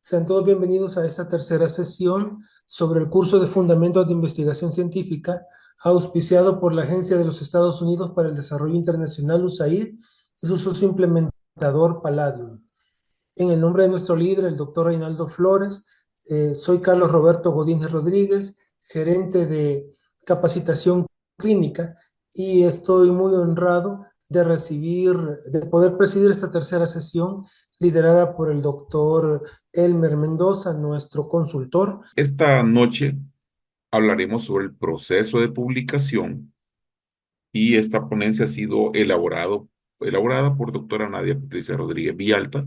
Sean todos bienvenidos a esta tercera sesión sobre el curso de Fundamentos de Investigación Científica, auspiciado por la Agencia de los Estados Unidos para el Desarrollo Internacional, USAID, y su socio implementador Palladium. En el nombre de nuestro líder, el doctor Reinaldo Flores, soy Carlos Roberto Godínez Rodríguez, gerente de capacitación clínica, y estoy muy honrado de poder presidir esta tercera sesión liderada por el doctor Elmer Mendoza, nuestro consultor. Esta noche hablaremos sobre el proceso de publicación y esta ponencia ha sido elaborada por doctora Nadia Patricia Rodríguez Villalta,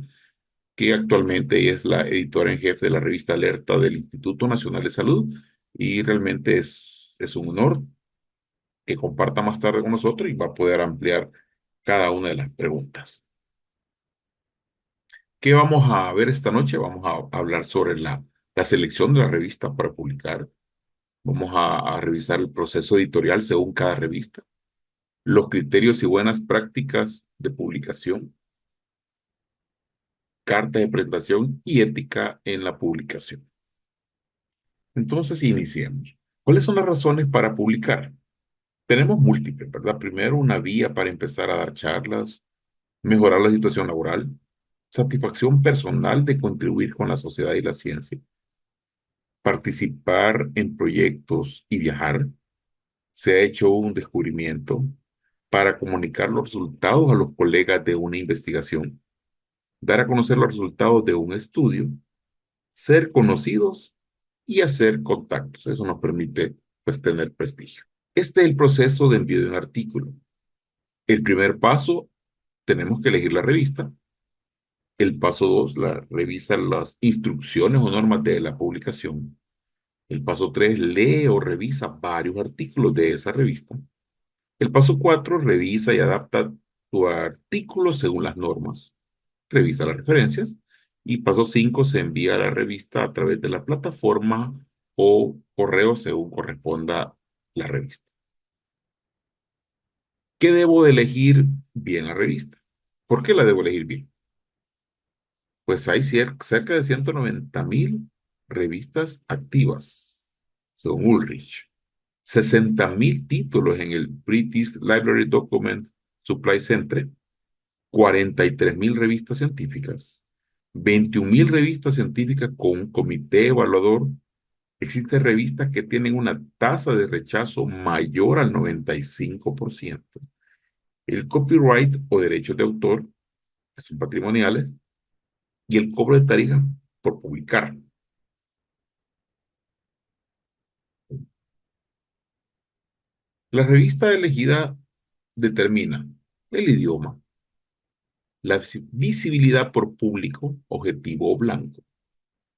que actualmente es la editora en jefe de la revista Alerta del Instituto Nacional de Salud, y realmente es un honor que comparta más tarde con nosotros y va a poder ampliar cada una de las preguntas. ¿Qué vamos a ver esta noche? Vamos a hablar sobre la selección de la revista para publicar. Vamos a revisar el proceso editorial según cada revista, los criterios y buenas prácticas de publicación, cartas de presentación y ética en la publicación. Entonces, iniciemos. ¿Cuáles son las razones para publicar? Tenemos múltiples, ¿verdad? Primero, una vía para empezar a dar charlas, mejorar la situación laboral, satisfacción personal de contribuir con la sociedad y la ciencia, participar en proyectos y viajar. Se ha hecho un descubrimiento para comunicar los resultados a los colegas de una investigación, dar a conocer los resultados de un estudio, ser conocidos y hacer contactos. Eso nos permite, pues, tener prestigio. Este es el proceso de envío de un artículo. El primer paso, tenemos que elegir la revista. El paso dos, revisa las instrucciones o normas de la publicación. El paso tres, lee o revisa varios artículos de esa revista. El paso cuatro, revisa y adapta tu artículo según las normas. Revisa las referencias. Y paso 5, se envía a la revista a través de la plataforma o correo según corresponda la revista. ¿Qué debo de elegir bien la revista? ¿Por qué la debo elegir bien? Pues hay cerca de 190.000 revistas activas, según Ulrich. 60.000 títulos en el British Library Document Supply Center, 43.000 revistas científicas, 21.000 revistas científicas con un comité evaluador. Existen revistas que tienen una tasa de rechazo mayor al 95%. El copyright o derechos de autor, que son patrimoniales, y el cobro de tarifa por publicar. La revista elegida determina el idioma, la visibilidad por público, objetivo o blanco,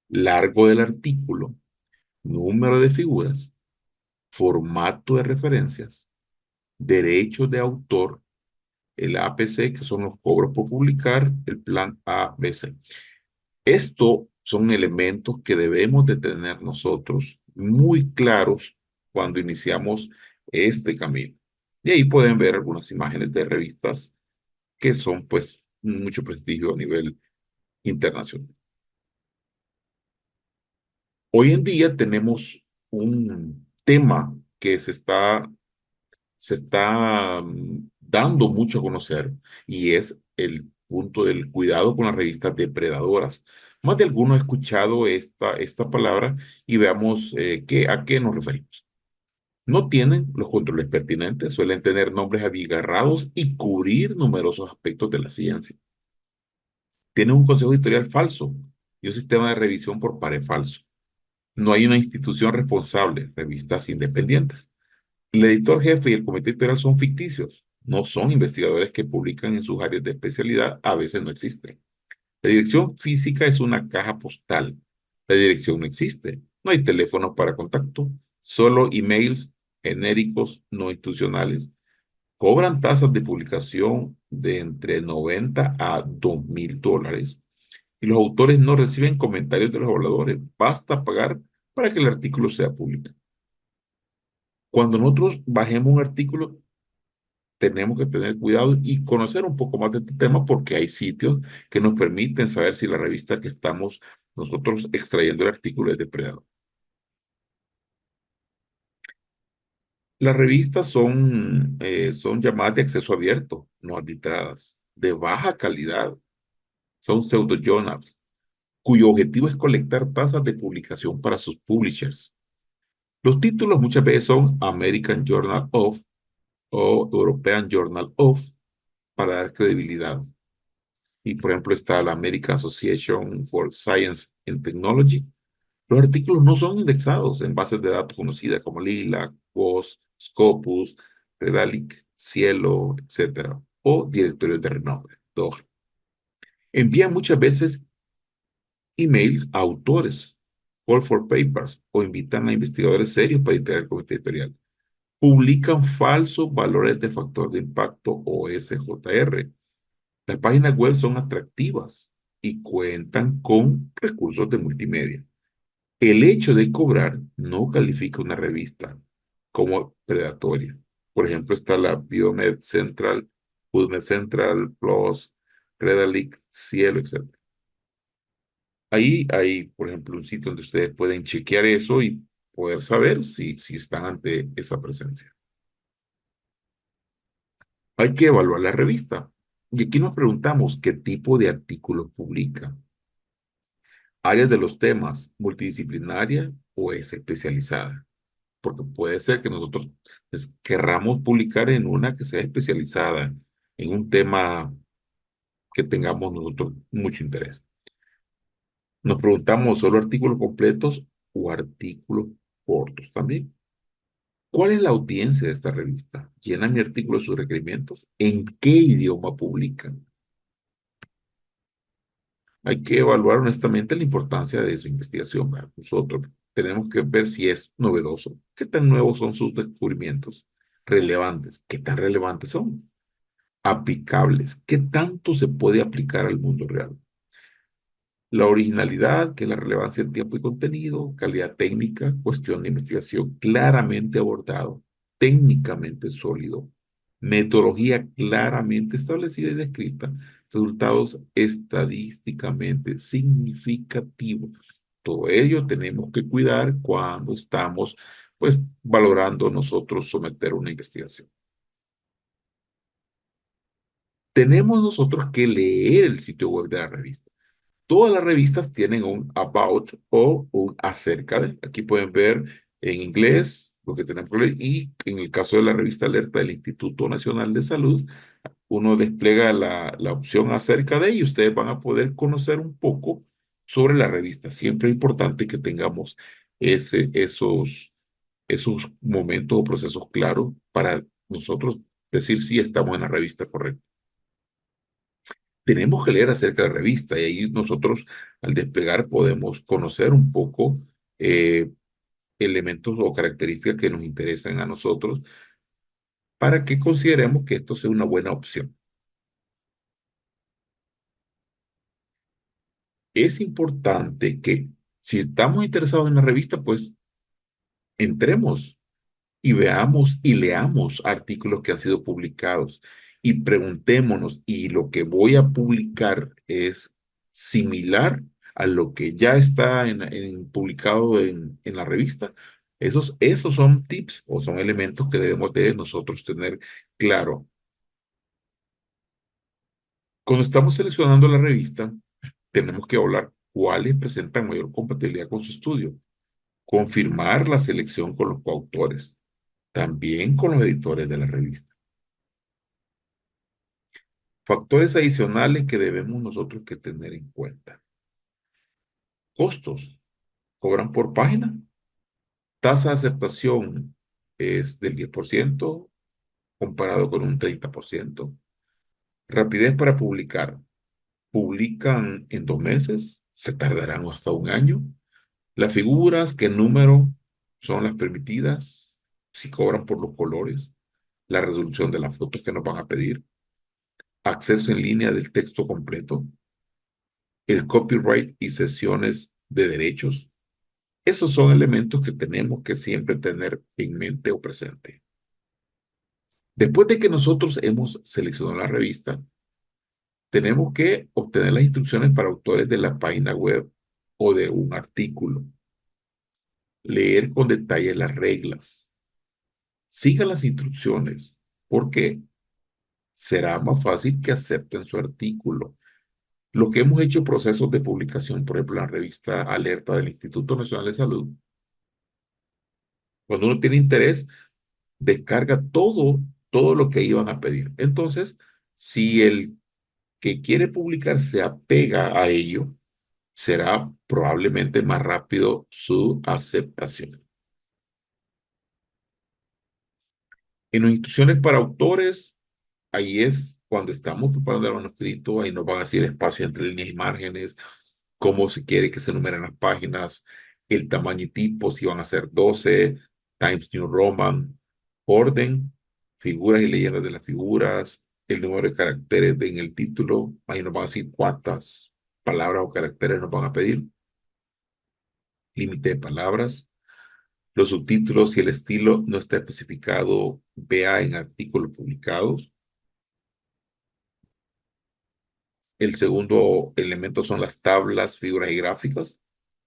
largo del artículo, número de figuras, formato de referencias, derechos de autor, el APC, que son los cobros por publicar, el plan ABC. Estos son elementos que debemos de tener nosotros muy claros cuando iniciamos este camino. Y ahí pueden ver algunas imágenes de revistas que son, pues, mucho prestigio a nivel internacional. Hoy en día tenemos un tema que se está dando mucho a conocer, y es el punto del cuidado con las revistas depredadoras. Más de alguno ha escuchado esta palabra y veamos a qué nos referimos. No tienen los controles pertinentes, suelen tener nombres abigarrados y cubrir numerosos aspectos de la ciencia. Tienen un consejo editorial falso y un sistema de revisión por pares falso. No hay una institución responsable, revistas independientes. El editor jefe y el comité editorial son ficticios, no son investigadores que publican en sus áreas de especialidad, a veces no existen. La dirección física es una caja postal. La dirección no existe. No hay teléfonos para contacto, solo emails genéricos no institucionales. Cobran tasas de publicación de entre 90 a $2.000, y los autores no reciben comentarios de los evaluadores. Basta pagar para que el artículo sea publicado. Cuando nosotros bajemos un artículo, tenemos que tener cuidado y conocer un poco más de este tema porque hay sitios que nos permiten saber si la revista que estamos nosotros extrayendo el artículo es depredador. Las revistas son llamadas de acceso abierto, no arbitradas, de baja calidad. Son pseudo-journals, cuyo objetivo es colectar tasas de publicación para sus publishers. Los títulos muchas veces son American Journal of o European Journal of para dar credibilidad. Y por ejemplo está la American Association for Science and Technology. Los artículos no son indexados en bases de datos conocidas como Lila, WOS, Scopus, Redalic, Cielo, etcétera, o directorios de renombre, DOR. Envían muchas veces emails a autores, call for papers o invitan a investigadores serios para integrar el comité editorial. Publican falsos valores de factor de impacto o SJR. Las páginas web son atractivas y cuentan con recursos de multimedia. El hecho de cobrar no califica una revista como predatoria. Por ejemplo, está la Biomed Central, PubMed Central, PLOS, Redalic, Cielo, etc. Ahí hay, por ejemplo, un sitio donde ustedes pueden chequear eso y poder saber si están ante esa presencia. Hay que evaluar la revista. Y aquí nos preguntamos qué tipo de artículos publica. Áreas de los temas, multidisciplinaria o es especializada. Porque puede ser que nosotros querramos publicar en una que sea especializada en un tema que tengamos nosotros mucho interés. Nos preguntamos solo artículos completos o artículos cortos también. ¿Cuál es la audiencia de esta revista? ¿Llena mi artículo de sus requerimientos? ¿En qué idioma publican? Hay que evaluar honestamente la importancia de su investigación, ¿verdad? Nosotros tenemos que ver si es novedoso. ¿Qué tan nuevos son sus descubrimientos? Relevantes. ¿Qué tan relevantes son? Aplicables. ¿Qué tanto se puede aplicar al mundo real? La originalidad, que es la relevancia en tiempo y contenido, calidad técnica, cuestión de investigación claramente abordado, técnicamente sólido, metodología claramente establecida y descrita, resultados estadísticamente significativos. Todo ello tenemos que cuidar cuando estamos, pues, valorando nosotros someter una investigación. Tenemos nosotros que leer el sitio web de la revista. Todas las revistas tienen un about o un acerca de. Aquí pueden ver en inglés lo que tenemos que leer y en el caso de la revista Alerta del Instituto Nacional de Salud, uno despliega la opción acerca de y ustedes van a poder conocer un poco sobre la revista. Siempre es importante que tengamos esos momentos o procesos claros para nosotros decir si estamos en la revista correcta. Tenemos que leer acerca de la revista y ahí nosotros al desplegar podemos conocer un poco eh, elementos o características que nos interesan a nosotros para que consideremos que esto sea una buena opción. Es importante que si estamos interesados en la revista, pues entremos y veamos y leamos artículos que han sido publicados y preguntémonos, ¿y lo que voy a publicar es similar a lo que ya está publicado en la revista? Esos son tips o son elementos que debemos de nosotros tener claro. Cuando estamos seleccionando la revista, tenemos que hablar cuáles presentan mayor compatibilidad con su estudio, confirmar la selección con los coautores, también con los editores de la revista. Factores adicionales que debemos nosotros que tener en cuenta. Costos. ¿Cobran por página? Tasa de aceptación es del 10% comparado con un 30%. Rapidez para publicar. ¿Publican en 2 meses? ¿Se tardarán hasta un año? Las figuras, ¿qué número son las permitidas? Si cobran por los colores. La resolución de las fotos que nos van a pedir. Acceso en línea del texto completo. El copyright y sesiones de derechos. Esos son elementos que tenemos que siempre tener en mente o presente. Después de que nosotros hemos seleccionado la revista, tenemos que obtener las instrucciones para autores de la página web o de un artículo. Leer con detalle las reglas. Sigan las instrucciones, porque será más fácil que acepten su artículo. Lo que hemos hecho procesos de publicación, por ejemplo, la revista Alerta del Instituto Nacional de Salud, cuando uno tiene interés, descarga todo lo que iban a pedir. Entonces, si el que quiere publicar se apega a ello, será probablemente más rápido su aceptación. En las instrucciones para autores, ahí es cuando estamos preparando el manuscrito, ahí nos van a decir espacio entre líneas y márgenes, cómo se quiere que se numeren las páginas, el tamaño y tipo, si van a ser 12 Times New Roman, orden, figuras y leyendas de las figuras, el número de caracteres en el título, ahí nos van a decir cuántas palabras o caracteres nos van a pedir, límite de palabras, los subtítulos y el estilo no está especificado, vea en artículos publicados. El segundo elemento son las tablas, figuras y gráficas.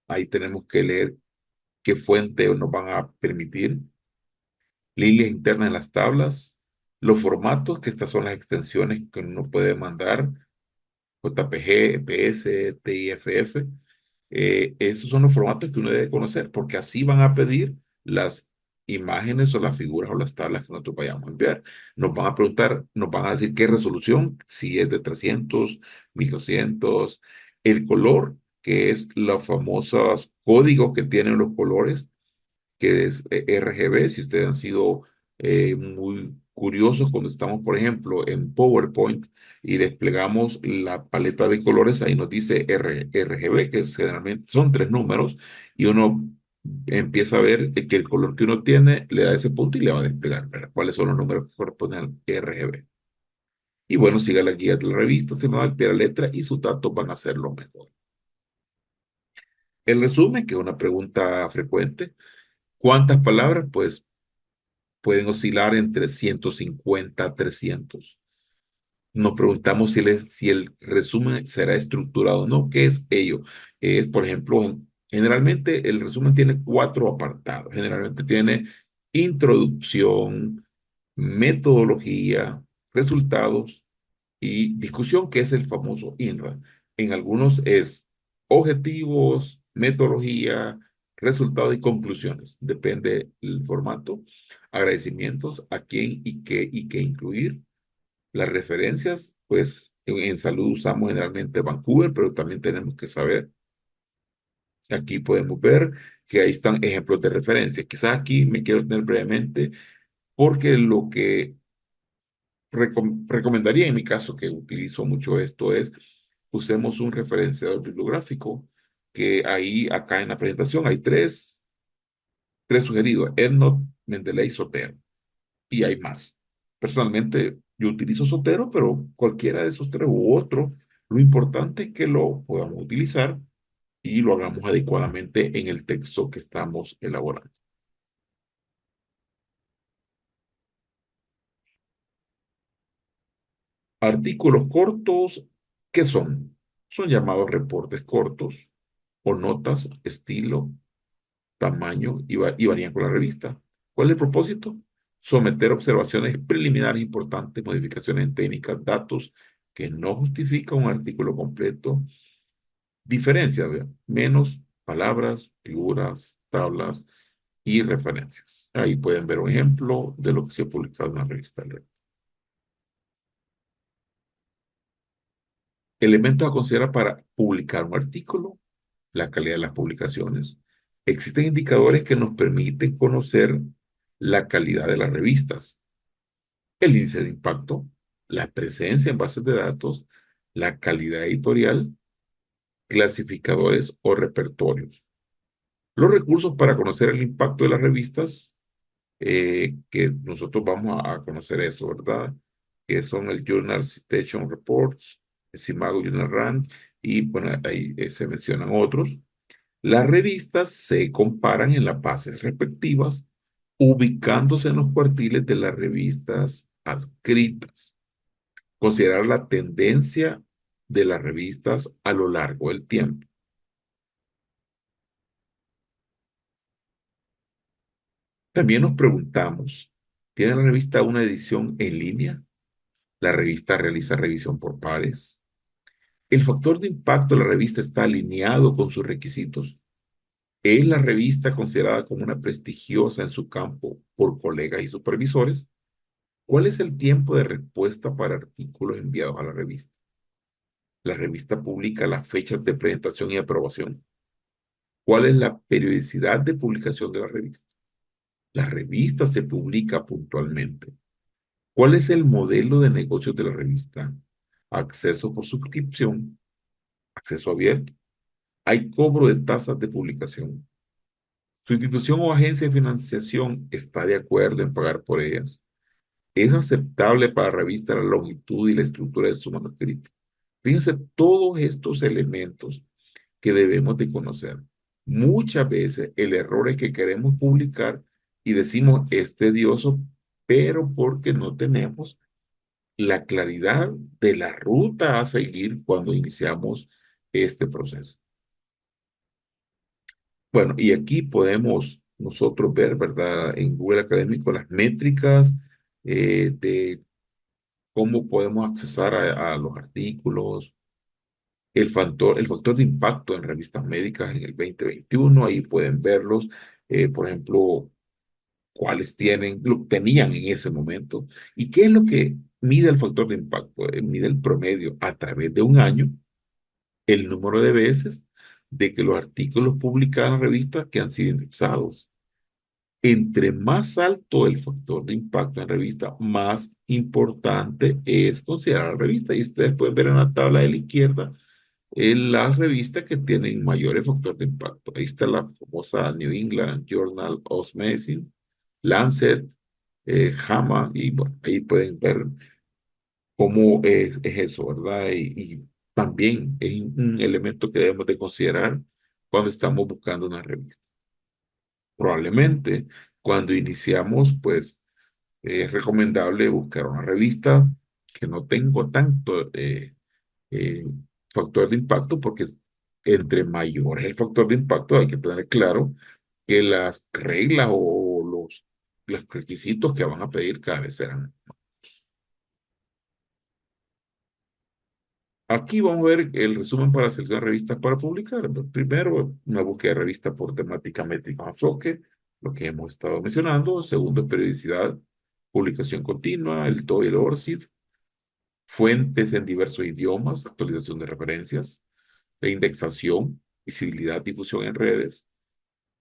Ahí tenemos que leer qué fuente nos van a permitir, líneas internas en las tablas, los formatos, que estas son las extensiones que uno puede mandar, JPG, EPS, TIFF. Esos son los formatos que uno debe conocer, porque así van a pedir las imágenes o las figuras o las tablas que nosotros vayamos a enviar. Nos van a preguntar, nos van a decir qué resolución, si es de 300, 1200, el color, que es los famosos códigos que tienen los colores, que es RGB. Si ustedes han sido muy curiosos cuando estamos, por ejemplo, en PowerPoint y desplegamos la paleta de colores, ahí nos dice RGB, que generalmente son tres números, y uno empieza a ver que el color que uno tiene le da ese punto y le va a desplegar, ¿verdad? ¿Cuáles son los números que corresponden al RGB? Y bueno, siga la guía de la revista, se nos da al pie de la letra y sus datos van a ser lo mejor. El resumen, que es una pregunta frecuente. ¿Cuántas palabras? Pues pueden oscilar entre 150 a 300. Nos preguntamos si el resumen será estructurado o no. ¿Qué es ello? Es, por ejemplo, generalmente el resumen tiene cuatro apartados. Generalmente tiene introducción, metodología, resultados y discusión, que es el famoso INRA. En algunos es objetivos, metodología, resultados y conclusiones. Depende el formato. Agradecimientos, a quién y qué incluir. Las referencias, pues en salud usamos generalmente Vancouver, pero también tenemos que saber. Aquí podemos ver que ahí están ejemplos de referencia. Quizás aquí me quiero tener brevemente, porque lo que recomendaría en mi caso, que utilizo mucho esto, es usemos un referenciador bibliográfico, que ahí, acá en la presentación, hay tres sugeridos: EndNote, Mendeley, Zotero, y hay más. Personalmente, yo utilizo Zotero, pero cualquiera de esos tres u otro, lo importante es que lo podamos utilizar y lo hagamos adecuadamente en el texto que estamos elaborando. Artículos cortos, ¿qué son? Son llamados reportes cortos o notas, estilo, tamaño y varían con la revista. ¿Cuál es el propósito? Someter observaciones preliminares importantes, modificaciones técnicas, datos que no justifica un artículo completo. Diferencia, ¿ve? Menos palabras, figuras, tablas y referencias. Ahí pueden ver un ejemplo de lo que se ha publicado en la revista. Elementos a considerar para publicar un artículo: la calidad de las publicaciones. Existen indicadores que nos permiten conocer la calidad de las revistas: el índice de impacto, la presencia en bases de datos, la calidad editorial, clasificadores o repertorios. Los recursos para conocer el impacto de las revistas, que nosotros vamos a conocer eso, ¿verdad? Que son el Journal Citation Reports, el Simago Journal Rank, y bueno, ahí se mencionan otros. Las revistas se comparan en las bases respectivas, ubicándose en los cuartiles de las revistas adscritas. Considerar la tendencia de las revistas a lo largo del tiempo. También nos preguntamos, ¿tiene la revista una edición en línea? ¿La revista realiza revisión por pares? ¿El factor de impacto de la revista está alineado con sus requisitos? ¿Es la revista considerada como una prestigiosa en su campo por colegas y supervisores? ¿Cuál es el tiempo de respuesta para artículos enviados a la revista? ¿La revista publica las fechas de presentación y aprobación? ¿Cuál es la periodicidad de publicación de la revista? ¿La revista se publica puntualmente? ¿Cuál es el modelo de negocios de la revista? Acceso por suscripción, acceso abierto. Hay cobro de tasas de publicación. ¿Su institución o agencia de financiación está de acuerdo en pagar por ellas? ¿Es aceptable para la revista la longitud y la estructura de su manuscrito? Fíjense todos estos elementos que debemos de conocer. Muchas veces el error es que queremos publicar y decimos es tedioso, pero porque no tenemos la claridad de la ruta a seguir cuando iniciamos este proceso. Bueno, y aquí podemos nosotros ver, ¿verdad? En Google Académico las métricas de cómo podemos accesar a los artículos, el factor de impacto en revistas médicas en el 2021, ahí pueden verlos, por ejemplo, cuáles tenían en ese momento, y qué es lo que mide el factor de impacto. Mide el promedio a través de un año, el número de veces de que los artículos publicados en la revista que han sido indexados. Entre más alto el factor de impacto en revista, más importante es considerar la revista. Y ustedes pueden ver en la tabla de la izquierda en las revistas que tienen mayores factor de impacto. Ahí está la famosa New England Journal of Medicine, Lancet, JAMA, y bueno, ahí pueden ver cómo es eso, ¿verdad? Y también es un elemento que debemos de considerar cuando estamos buscando una revista. Probablemente cuando iniciamos, pues es recomendable buscar una revista que no tenga tanto eh, factor de impacto, porque entre mayor es el factor de impacto, hay que tener claro que las reglas o los requisitos que van a pedir cada vez serán. Aquí vamos a ver el resumen para seleccionar revistas para publicar. Primero, una búsqueda de revista por temática, métrica o enfoque, lo que hemos estado mencionando. Segundo, periodicidad, publicación continua, el TOE y el ORCID. Fuentes en diversos idiomas, actualización de referencias, la indexación, visibilidad, difusión en redes,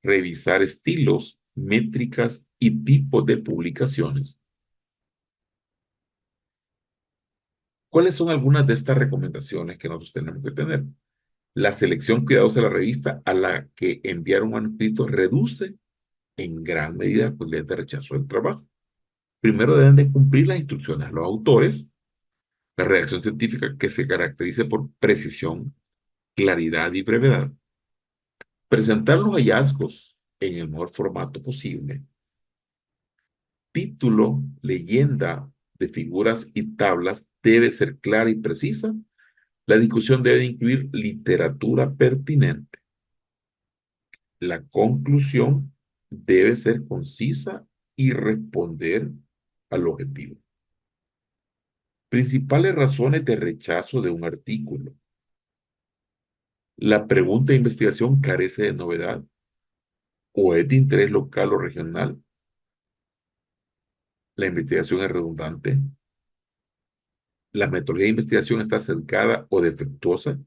revisar estilos, métricas y tipos de publicaciones. ¿Cuáles son algunas de estas recomendaciones que nosotros tenemos que tener? La selección cuidadosa de la revista a la que enviar un manuscrito reduce en gran medida la posibilidad de rechazo del trabajo. Primero deben de cumplir las instrucciones a los autores, la redacción científica que se caracterice por precisión, claridad y brevedad. Presentar los hallazgos en el mejor formato posible. Título, leyenda de figuras y tablas debe ser clara y precisa. La discusión debe incluir literatura pertinente. La conclusión debe ser concisa y responder al objetivo. Principales razones de rechazo de un artículo. La pregunta de investigación carece de novedad o es de interés local o regional. La investigación es redundante. La metodología de investigación está sesgada o defectuosa.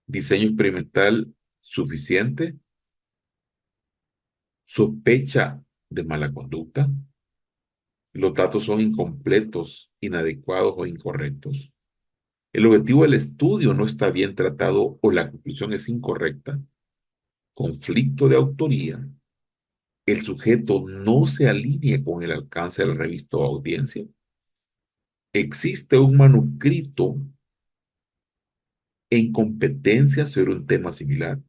Diseño experimental suficiente. Sospecha de mala conducta. Los datos son incompletos, inadecuados o incorrectos. El objetivo del estudio no está bien tratado o la conclusión es incorrecta. Conflicto de autoría. El sujeto no se alinea con el alcance de la revista o audiencia. Existe un manuscrito en competencia sobre un tema similar.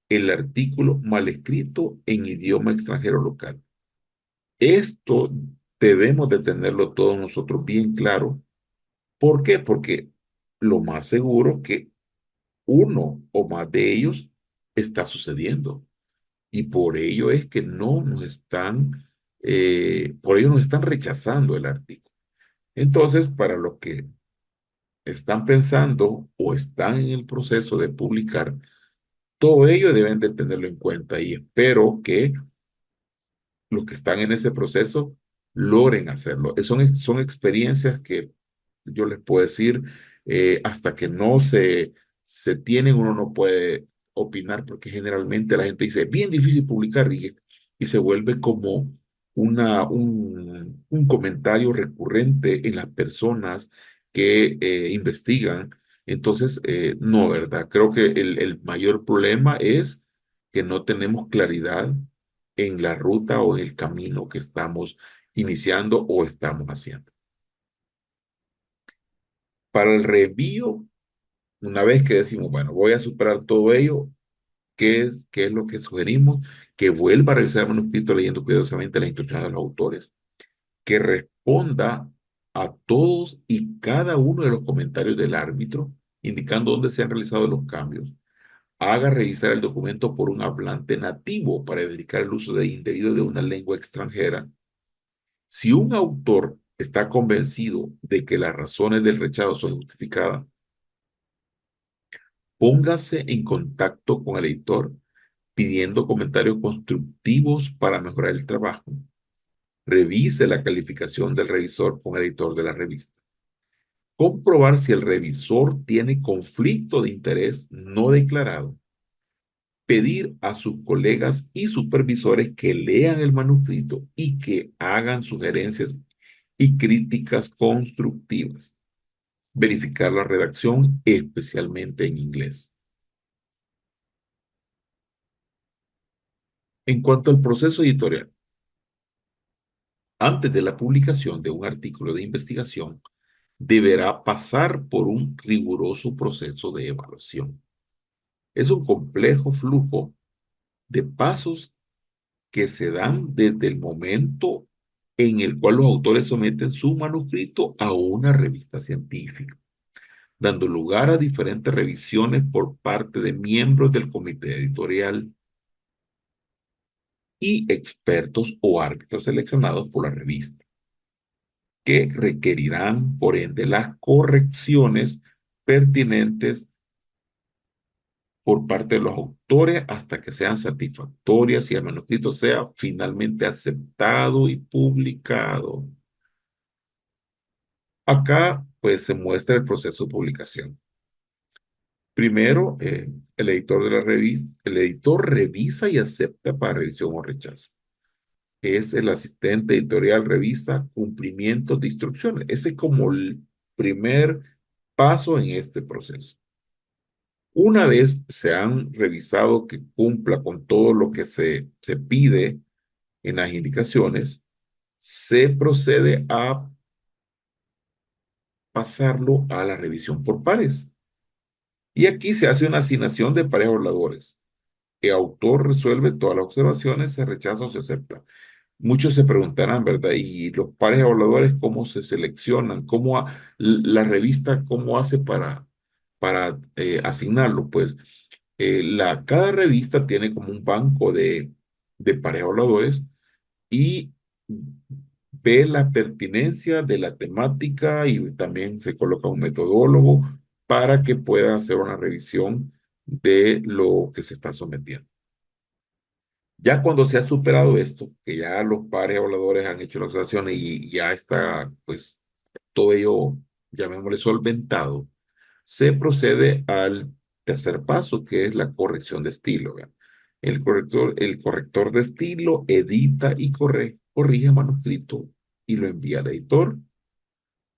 El artículo mal escrito en idioma extranjero local. Esto debemos de tenerlo todos nosotros bien claro. ¿Por qué? Porque lo más seguro que uno o más de ellos está sucediendo. Y por ello es que no nos están, por ello nos están rechazando el artículo. Entonces, para los que están pensando o están en el proceso de publicar, todo ello deben de tenerlo en cuenta y espero que los que están en ese proceso logren hacerlo. Son experiencias que yo les puedo decir, hasta que no se tienen, uno no puede opinar porque generalmente la gente dice, es bien difícil publicar y se vuelve como un comentario recurrente en las personas que investigan. Entonces, no, ¿verdad? Creo que el mayor problema es que no tenemos claridad en la ruta o en el camino que estamos iniciando o estamos haciendo. Para el reenvío, una vez que decimos, bueno, voy a superar todo ello, qué es lo que sugerimos? Que vuelva a revisar el manuscrito leyendo cuidadosamente las instrucciones de los autores, que responda a todos y cada uno de los comentarios del árbitro, indicando dónde se han realizado los cambios. Haga revisar el documento por un hablante nativo para evitar el uso indebido de una lengua extranjera. Si un autor está convencido de que las razones del rechazo son justificadas, póngase en contacto con el editor pidiendo comentarios constructivos para mejorar el trabajo. Revise la calificación del revisor con el editor de la revista. Comprobar si el revisor tiene conflicto de interés no declarado. Pedir a sus colegas y supervisores que lean el manuscrito y que hagan sugerencias y críticas constructivas. Verificar la redacción, especialmente en inglés. En cuanto al proceso editorial, antes de la publicación de un artículo de investigación, deberá pasar por un riguroso proceso de evaluación. Es un complejo flujo de pasos que se dan desde el momento en el cual los autores someten su manuscrito a una revista científica, dando lugar a diferentes revisiones por parte de miembros del comité editorial y expertos o árbitros seleccionados por la revista, que requerirán, por ende, las correcciones pertinentes por parte de los autores hasta que sean satisfactorias y el manuscrito sea finalmente aceptado y publicado. Acá, pues, se muestra el proceso de publicación. Primero, el editor de la revista, el editor revisa y acepta para revisión o rechazo. Es el asistente editorial, revisa cumplimientos de instrucciones. Ese es como el primer paso en este proceso. Una vez se han revisado que cumpla con todo lo que se pide en las indicaciones, se procede a pasarlo a la revisión por pares. Y aquí se hace una asignación de pares evaluadores. El autor resuelve todas las observaciones, se rechaza o se acepta. Muchos se preguntarán, ¿verdad? ¿Y los pares evaluadores cómo se seleccionan? La revista cómo hace para asignarlo? Pues cada revista tiene como un banco de pares evaluadores y ve la pertinencia de la temática y también se coloca un metodólogo para que pueda hacer una revisión de lo que se está sometiendo. Ya cuando se ha superado esto, que ya los pares evaluadores han hecho las observaciones y ya está, pues, todo ello, llamémosle solventado, se procede al tercer paso, que es la corrección de estilo. ¿Vean? El corrector de estilo edita y corrige el manuscrito y lo envía al editor.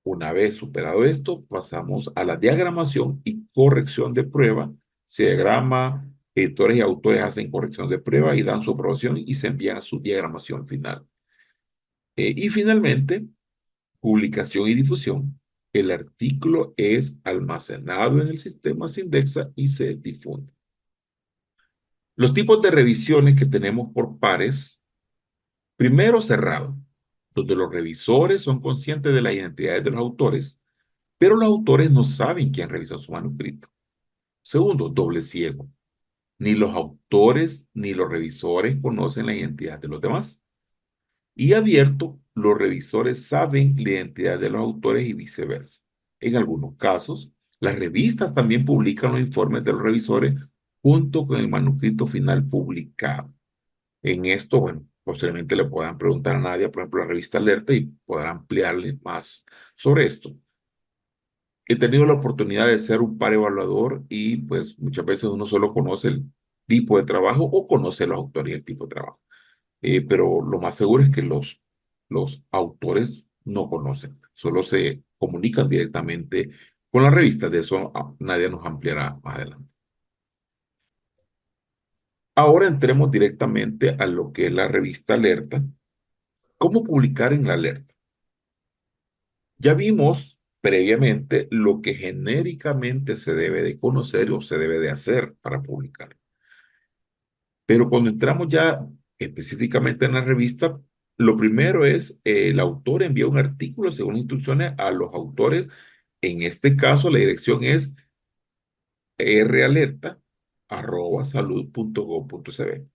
Una vez superado esto, pasamos a la diagramación y corrección de prueba. Se diagrama, editores y autores hacen corrección de prueba y dan su aprobación y se envían a su diagramación final. Y finalmente, publicación y difusión. El artículo es almacenado en el sistema, se indexa y se difunde. Los tipos de revisiones que tenemos por pares, primero cerrado. donde los revisores son conscientes de las identidades de los autores, pero los autores no saben quién revisó su manuscrito. Segundo, doble ciego. Ni los autores ni los revisores conocen la identidad de los demás. Y abierto, los revisores saben la identidad de los autores y viceversa. En algunos casos, las revistas también publican los informes de los revisores junto con el manuscrito final publicado. En esto, bueno, posteriormente le puedan preguntar a Nadia, por ejemplo, la revista Alerta y podrá ampliarle más sobre esto. He tenido la oportunidad de ser un par evaluador y pues muchas veces uno solo conoce el tipo de trabajo o conoce los autores y el tipo de trabajo. Pero lo más seguro es que los autores no conocen, solo se comunican directamente con la revista. De eso nadie nos ampliará más adelante. Ahora entremos directamente a lo que es la revista Alerta. ¿Cómo publicar en la Alerta? Ya vimos previamente lo que genéricamente se debe de conocer o se debe de hacer para publicar. Pero cuando entramos ya específicamente en la revista, lo primero es el autor envía un artículo según instrucciones a los autores. En este caso, la dirección es ralerta@salud.gov.cb.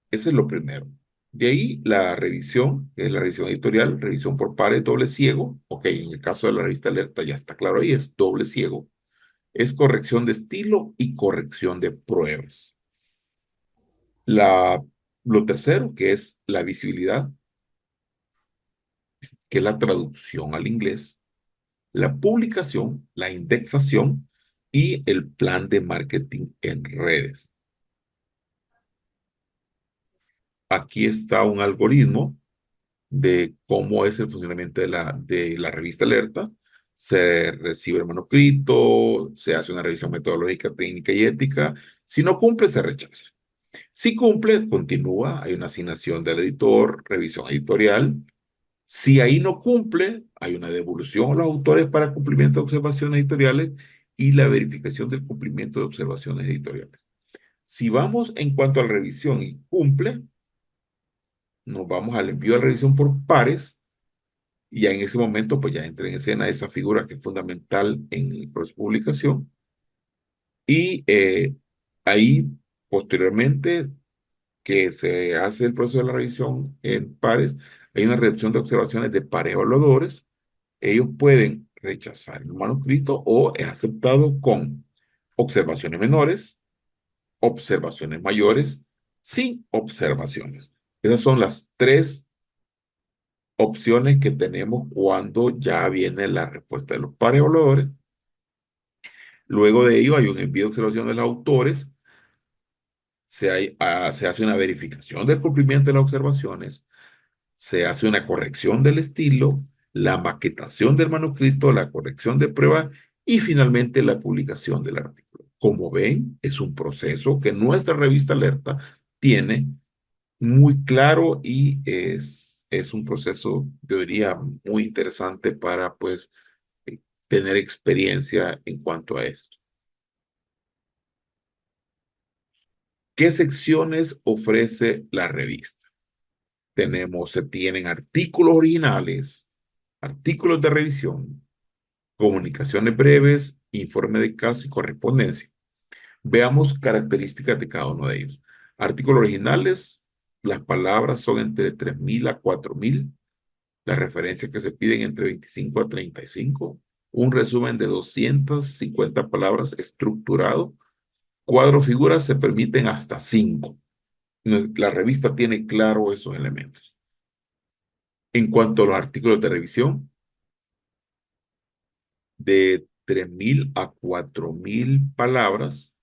Ese es lo primero. De ahí la revisión, que es la revisión editorial, revisión por pares, doble ciego. Ok, en el caso de la revista Alerta ya está claro ahí, es doble ciego. Es corrección de estilo y corrección de pruebas. La, lo tercero, que es la visibilidad, que es la traducción al inglés, la publicación, la indexación y el plan de marketing en redes. Aquí está un algoritmo de cómo es el funcionamiento de la revista Alerta. Se recibe el manuscrito, se hace una revisión metodológica, técnica y ética. Si no cumple, se rechaza. Si cumple, continúa. Hay una asignación del editor, revisión editorial. Si ahí no cumple, hay una devolución a los autores para cumplimiento de observaciones editoriales y la verificación del cumplimiento de observaciones editoriales. Si vamos en cuanto a la revisión y cumple, nos vamos al envío de la revisión por pares y ya en ese momento pues ya entra en escena esa figura que es fundamental en el proceso de publicación y ahí posteriormente que se hace el proceso de la revisión en pares, hay una reducción de observaciones de pares evaluadores. Ellos pueden rechazar el manuscrito o es aceptado con observaciones menores, observaciones mayores, sin observaciones. Esas son las tres opciones que tenemos cuando ya viene la respuesta de los pares evaluadores. Luego de ello hay un envío de observación de los autores, se hace una verificación del cumplimiento de las observaciones, se hace una corrección del estilo, la maquetación del manuscrito, la corrección de prueba y finalmente la publicación del artículo. Como ven, es un proceso que nuestra revista Alerta tiene muy claro y es un proceso, yo diría, muy interesante para pues tener experiencia en cuanto a esto. ¿Qué secciones ofrece la revista? Se tienen artículos originales, artículos de revisión, comunicaciones breves, informe de caso y correspondencia. Veamos características de cada uno de ellos. Artículos originales, las palabras son entre 3.000 a 4.000. Las referencias que se piden entre 25 a 35. Un resumen de 250 palabras estructurado. Cuadro figuras se permiten hasta 5. La revista tiene claro esos elementos. En cuanto a los artículos de revisión, de 3.000 a 4.000 palabras,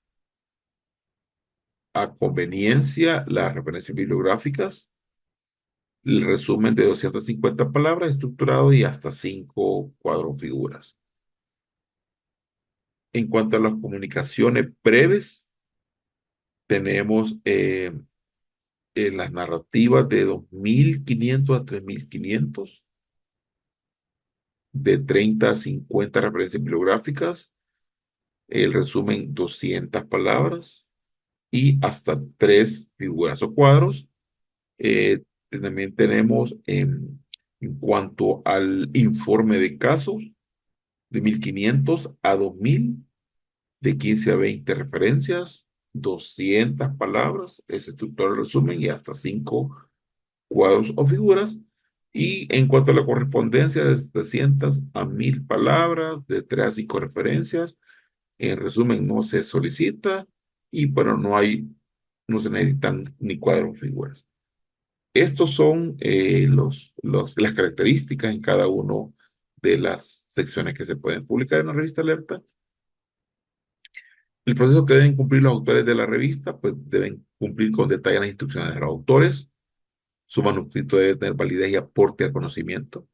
a conveniencia, las referencias bibliográficas, el resumen de 250 palabras estructurado y hasta 5 cuadros figuras. En cuanto a las comunicaciones breves, tenemos las narrativas de 2.500 a 3.500, de 30 a 50 referencias bibliográficas, el resumen 200 palabras y hasta 3 figuras o cuadros. También tenemos en cuanto al informe de casos, de 1500 a 2000, de 15 a 20 referencias, 200 palabras, ese tutorial resumen y hasta 5 cuadros o figuras. Y en cuanto a la correspondencia, de 700 a 1000 palabras, de 3 a 5 referencias. En resumen, no se solicita y pero no se necesitan ni cuadros o figuras. Estos son las características en cada uno de las secciones que se pueden publicar en la revista Alerta. El proceso que deben cumplir los autores de la revista, pues deben cumplir con detalle las instrucciones de los autores. Su manuscrito debe tener validez y aporte al conocimiento.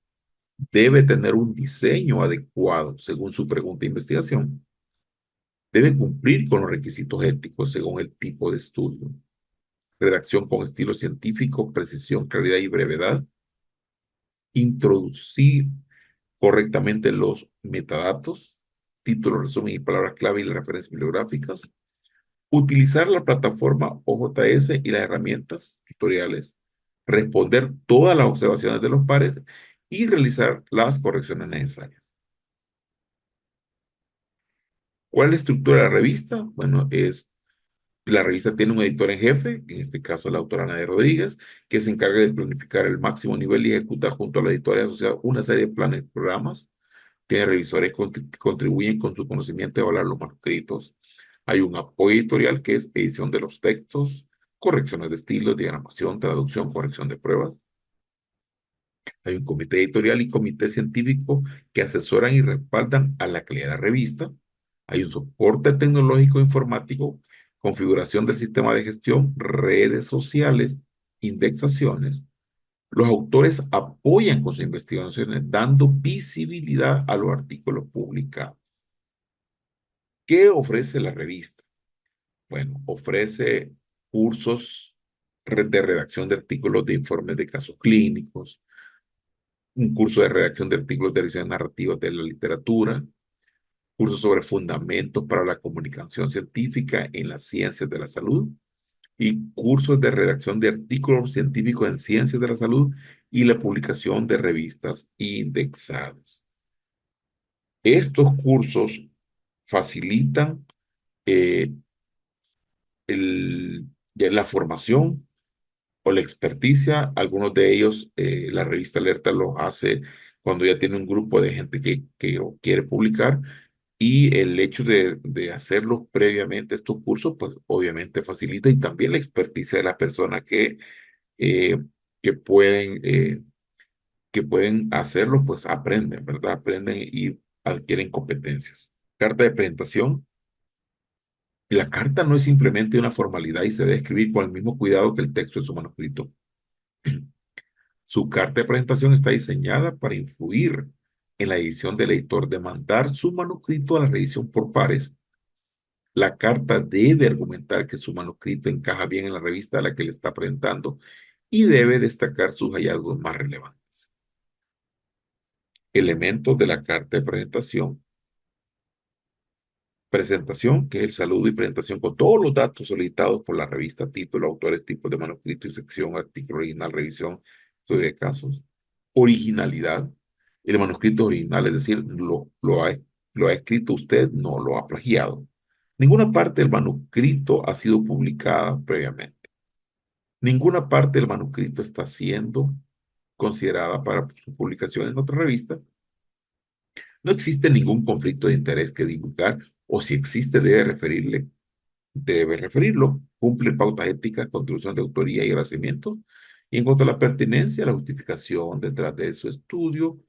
Debe tener un diseño adecuado según su pregunta de investigación. Debe cumplir con los requisitos éticos según el tipo de estudio. Redacción con estilo científico, precisión, claridad y brevedad. Introducir correctamente los metadatos, título, resumen y palabras clave y las referencias bibliográficas. Utilizar la plataforma OJS y las herramientas tutoriales. Responder todas las observaciones de los pares y realizar las correcciones necesarias. ¿Cuál es la estructura de la revista? Bueno, la revista tiene un editor en jefe, en este caso la autora Ana de Rodríguez, que se encarga de planificar el máximo nivel y ejecuta junto a la editorial asociada una serie de planes y programas. Tiene revisores que contribuyen con su conocimiento de evaluar los manuscritos. Hay un apoyo editorial que es edición de los textos, correcciones de estilo, diagramación, traducción, corrección de pruebas. Hay un comité editorial y comité científico que asesoran y respaldan a la calidad de la revista. Hay un soporte tecnológico informático, configuración del sistema de gestión, redes sociales, indexaciones. Los autores apoyan con sus investigaciones, dando visibilidad a los artículos publicados. ¿Qué ofrece la revista? Bueno, ofrece cursos de redacción de artículos de informes de casos clínicos, un curso de redacción de artículos de revisiones narrativas de la literatura, cursos sobre fundamentos para la comunicación científica en las ciencias de la salud y cursos de redacción de artículos científicos en ciencias de la salud y la publicación de revistas indexadas. Estos cursos facilitan eh, ya la formación o la experticia. Algunos de ellos, la revista Alerta los hace cuando ya tiene un grupo de gente que quiere publicar. Y el hecho de hacerlos previamente estos cursos, pues obviamente facilita y también la experticia de las personas eh, que pueden, eh, que pueden hacerlo, pues aprenden, ¿verdad? Aprenden y adquieren competencias. Carta de presentación. La carta no es simplemente una formalidad y se debe escribir con el mismo cuidado que el texto de su manuscrito. Su carta de presentación está diseñada para influir en la edición del editor, de mandar su manuscrito a la revisión por pares. La carta debe argumentar que su manuscrito encaja bien en la revista a la que le está presentando y debe destacar sus hallazgos más relevantes. Elementos de la carta de presentación. Presentación, que es el saludo y presentación con todos los datos solicitados por la revista, título, autores, tipos de manuscrito y sección, artículo original, revisión, estudio de casos. Originalidad. El manuscrito original, es decir, lo ha escrito usted, no lo ha plagiado. Ninguna parte del manuscrito ha sido publicada previamente. Ninguna parte del manuscrito está siendo considerada para su publicación en otra revista. No existe ningún conflicto de interés que divulgar o si existe debe referirlo. Cumple pautas éticas, contribución de autoría y agradecimientos. Y en cuanto a la pertinencia, la justificación detrás de su estudio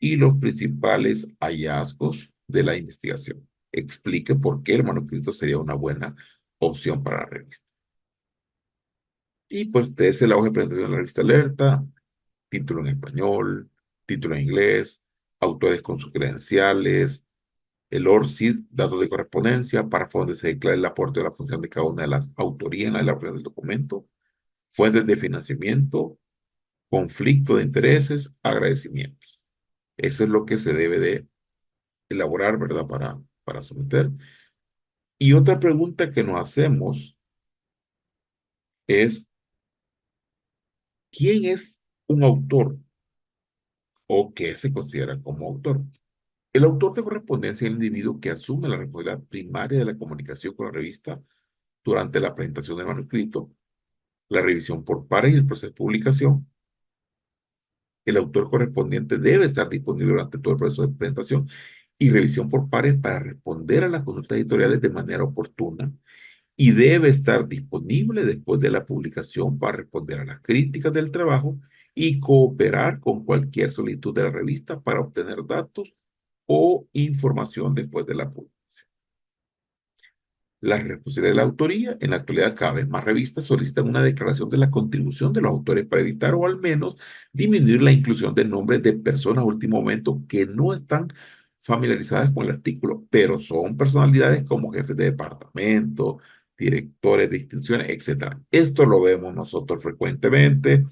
y los principales hallazgos de la investigación. Explique por qué el manuscrito sería una buena opción para la revista. Y pues de ese la hoja de presentación de la revista Alerta, título en español, título en inglés, autores con sus credenciales, el ORCID, datos de correspondencia, párrafo donde se declara el aporte de la función de cada una de las autorías en la elaboración del documento, fuentes de financiamiento, conflicto de intereses, agradecimientos. Eso es lo que se debe de elaborar, ¿verdad? Para someter. Y otra pregunta que nos hacemos es, ¿Quién es un autor o qué se considera como autor? El autor de correspondencia es el individuo que asume la responsabilidad primaria de la comunicación con la revista durante la presentación del manuscrito, la revisión por pares y el proceso de publicación. El autor correspondiente debe estar disponible durante todo el proceso de presentación y revisión por pares para responder a las consultas editoriales de manera oportuna y debe estar disponible después de la publicación para responder a las críticas del trabajo y cooperar con cualquier solicitud de la revista para obtener datos o información después de la publicación. La responsabilidad de la autoría, en la actualidad cada vez más revistas solicitan una declaración de la contribución de los autores para evitar o al menos disminuir la inclusión de nombres de personas a último momento que no están familiarizadas con el artículo, pero son personalidades como jefes de departamento, directores de distinciones, etcétera. Esto lo vemos nosotros frecuentemente,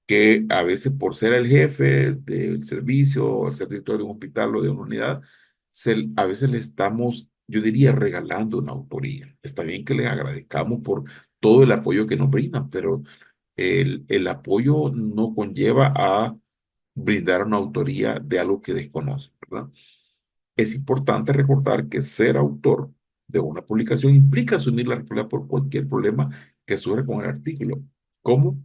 que a veces por ser el jefe del servicio, o el ser director de un hospital o de una unidad, a veces le estamos, yo diría, regalando una autoría. Está bien que les agradezcamos por todo el apoyo que nos brindan, pero el apoyo no conlleva a brindar una autoría de algo que desconocen, ¿verdad? Es importante recordar que ser autor de una publicación implica asumir la responsabilidad por cualquier problema que surja con el artículo. ¿Cómo?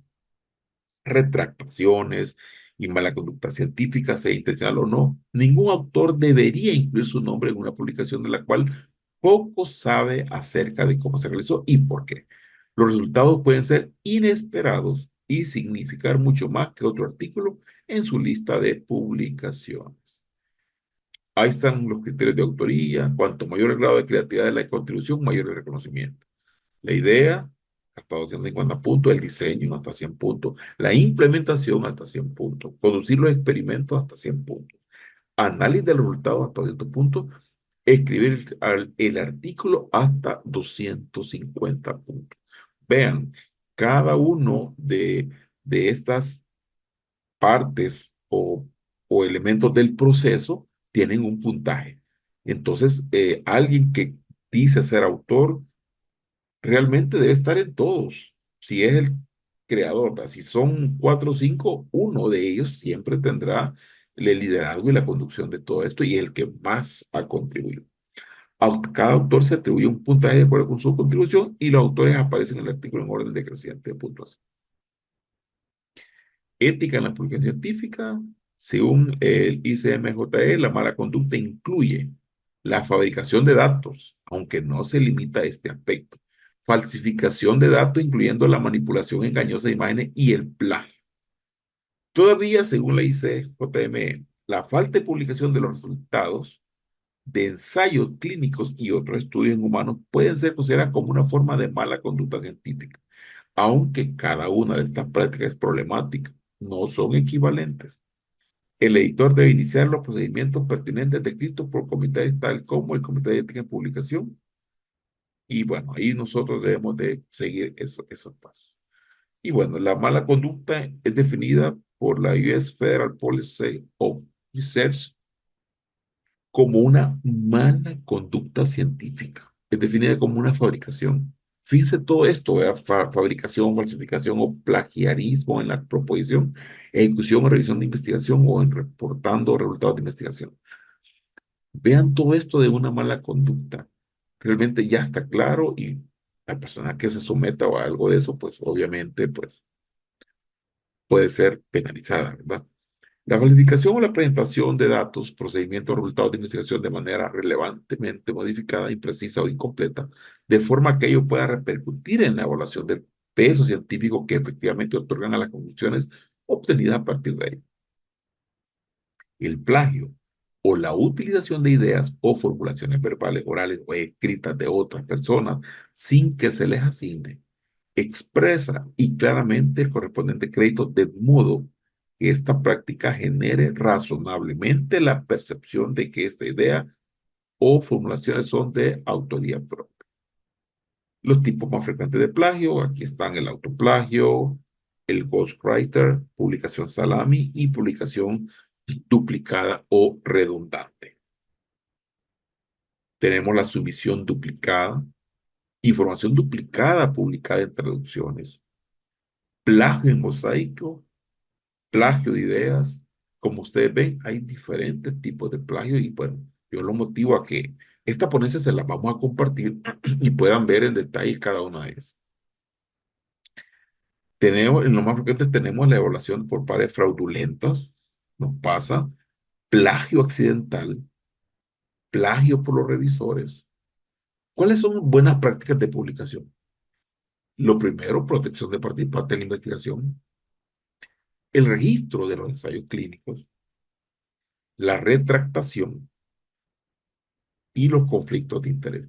Retractaciones y mala conducta científica, sea intencional o no. Ningún autor debería incluir su nombre en una publicación de la cual poco sabe acerca de cómo se realizó y por qué. Los resultados pueden ser inesperados y significar mucho más que otro artículo en su lista de publicaciones. Ahí están los criterios de autoría. Cuanto mayor el grado de creatividad de la contribución, mayor el reconocimiento. La idea, hasta 250 puntos, el diseño hasta 100 puntos, la implementación hasta 100 puntos, conducir los experimentos hasta 100 puntos, análisis del resultado hasta 200 puntos, escribir el artículo hasta 250 puntos. Vean, cada uno de estas partes o elementos del proceso tienen un puntaje. Entonces, alguien que dice ser autor, realmente debe estar en todos. Si es el creador, ¿verdad? Si son cuatro o cinco, uno de ellos siempre tendrá el liderazgo y la conducción de todo esto y el que más ha contribuido. A cada autor se atribuye un puntaje de acuerdo con su contribución y los autores aparecen en el artículo en orden decreciente de puntuación. Ética en la publicación científica, según el ICMJE, la mala conducta incluye la fabricación de datos, aunque no se limita a este aspecto, falsificación de datos, incluyendo la manipulación engañosa de imágenes y el plagio. Todavía, según la ICJME, la falta de publicación de los resultados de ensayos clínicos y otros estudios en humanos pueden ser consideradas como una forma de mala conducta científica, aunque cada una de estas prácticas es problemática, no son equivalentes. El editor debe iniciar los procedimientos pertinentes descritos por comités tal como el Comité de Ética en Publicación. Y bueno, ahí nosotros debemos de seguir esos pasos. Y bueno, la mala conducta es definida por la US Federal Policy of Research como una mala conducta científica. Es definida como una fabricación. Fíjense todo esto, ¿verdad? Fabricación, falsificación o plagiarismo en la proposición, ejecución o revisión de investigación o en reportando resultados de investigación. Vean todo esto de una mala conducta. Realmente ya está claro y la persona que se someta a algo de eso, pues obviamente, pues puede ser penalizada, ¿verdad? La falsificación o la presentación de datos, procedimientos o resultados de investigación de manera relevantemente modificada, imprecisa o incompleta, de forma que ello pueda repercutir en la evaluación del peso científico que efectivamente otorgan a las conclusiones obtenidas a partir de ello. El plagio o la utilización de ideas o formulaciones verbales, orales o escritas de otras personas sin que se les asigne, expresa y claramente el correspondiente crédito de modo que esta práctica genere razonablemente la percepción de que esta idea o formulaciones son de autoría propia. Los tipos más frecuentes de plagio, aquí están el autoplagio, el ghostwriter, publicación salami y publicación duplicada o redundante. Tenemos la sumisión duplicada, información duplicada publicada en traducciones, plagio en mosaico, plagio de ideas. Como ustedes ven, hay diferentes tipos de plagio y bueno, yo lo motivo a que esta ponencia se la vamos a compartir y puedan ver en detalle cada una de ellas. Tenemos, en lo más frecuente tenemos la evaluación por pares fraudulentos, nos pasa, plagio accidental, plagio por los revisores. ¿Cuáles son buenas prácticas de publicación? Lo primero, protección de participantes en la investigación, el registro de los ensayos clínicos, la retractación y los conflictos de interés.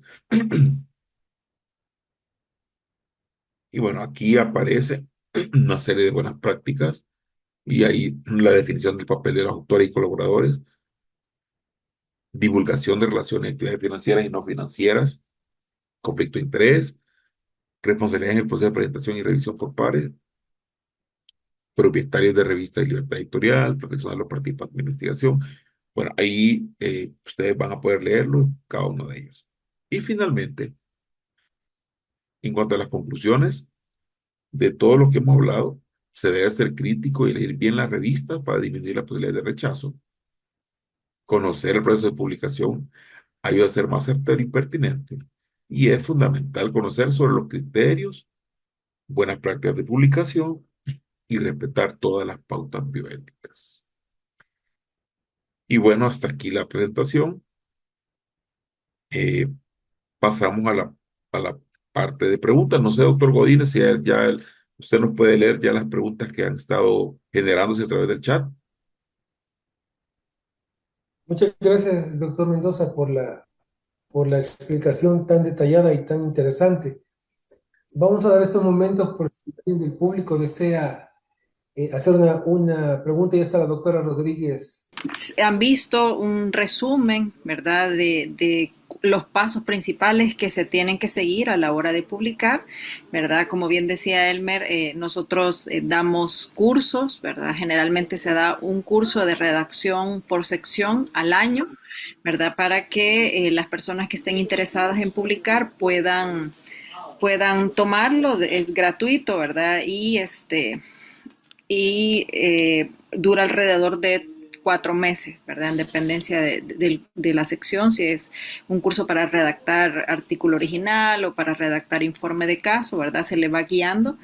Y bueno, aquí aparece una serie de buenas prácticas y ahí la definición del papel de los autores y colaboradores, divulgación de relaciones, actividades financieras y no financieras, conflicto de interés, responsabilidad en el proceso de presentación y revisión por pares, propietarios de revistas y libertad editorial, protección de los participantes de investigación. Bueno, ahí ustedes van a poder leerlo, cada uno de ellos. Y finalmente, en cuanto a las conclusiones de todo lo que hemos hablado, se debe ser crítico y leer bien la revista para disminuir la posibilidad de rechazo. Conocer el proceso de publicación ayuda a ser más certero y pertinente. Y es fundamental conocer sobre los criterios, buenas prácticas de publicación y respetar todas las pautas bioéticas. Y bueno, hasta aquí la presentación. Eh, Pasamos a la parte de preguntas. No sé, doctor Godínez, si usted nos puede leer ya las preguntas que han estado generándose a través del chat. Muchas gracias, doctor Mendoza, por la explicación tan detallada y tan interesante. Vamos a dar estos momentos por si alguien del público desea hacer una pregunta. Ya está la doctora Rodríguez. Han visto un resumen, ¿verdad?, de los pasos principales que se tienen que seguir a la hora de publicar, ¿verdad? Como bien decía Elmer, nosotros damos cursos, ¿verdad? Generalmente se da un curso de redacción por sección al año, ¿verdad? Para que las personas que estén interesadas en publicar puedan tomarlo, es gratuito, ¿verdad? Y dura alrededor de 4 meses, ¿verdad? En dependencia de la sección, si es un curso para redactar artículo original o para redactar informe de caso, ¿verdad? Se le va guiando.